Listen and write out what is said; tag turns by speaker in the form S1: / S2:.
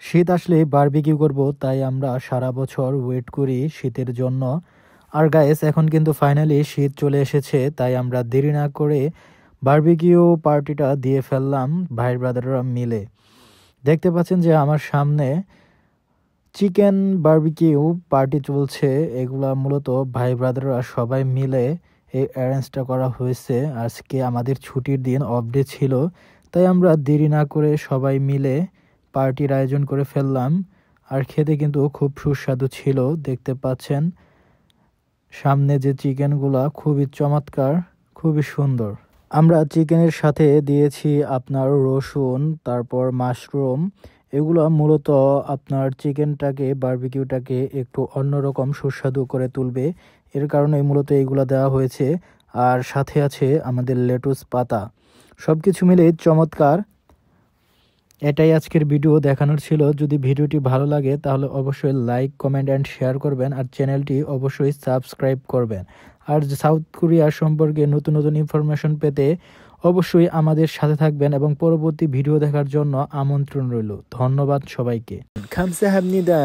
S1: শীত আসলে বারবিকিউ করব, তাই আমরা সারা বছর ওয়েট করি শীতের জন্য। আর গাইস, এখন কিন্তু ফাইনালি শীত চলে এসেছে, তাই আমরা দেরি না করে বারবিকিউ পার্টিটা দিয়ে ফেললাম ভাই ব্রাদাররা মিলে। দেখতে পাচ্ছেন যে আমার সামনে চিকেন বারবিকিউ পার্টি চলছে। এগুলা মূলত ভাই ব্রাদাররা সবাই মিলে এই অ্যারেঞ্জটা করা হয়েছে। আজকে আমাদের ছুটির দিন, অফ ডে ছিল, তাই আমরা দেরি না করে সবাই মিলে পার্টির আয়োজন করে ফেললাম। আর খেতে কিন্তু খুব সুস্বাদু ছিল। দেখতে পাচ্ছেন সামনে যে চিকেনগুলা খুবই চমৎকার, খুবই সুন্দর। আমরা চিকেনের সাথে দিয়েছি আপনার রসুন, তারপর মাশরুম। এগুলো মূলত আপনার চিকেনটাকে, বারবিকিউটাকে একটু অন্যরকম সুস্বাদু করে তুলবে, এর কারণে মূলত এগুলো দেওয়া হয়েছে। আর সাথে আছে আমাদের লেটুস পাতা। সব কিছু মিলে চমৎকার। এটাই আজকের ভিডিও দেখানোর ছিল। যদি ভিডিওটি ভালো লাগে তাহলে অবশ্যই লাইক, কমেন্ট অ্যান্ড শেয়ার করবেন, আর চ্যানেলটি অবশ্যই সাবস্ক্রাইব করবেন। আর সাউথ কোরিয়া সম্পর্কে নতুন নতুন ইনফরমেশন পেতে অবশ্যই আমাদের সাথে থাকবেন এবং পরবর্তী ভিডিও দেখার জন্য আমন্ত্রণ রইল। ধন্যবাদ সবাইকে।
S2: 감사합니다.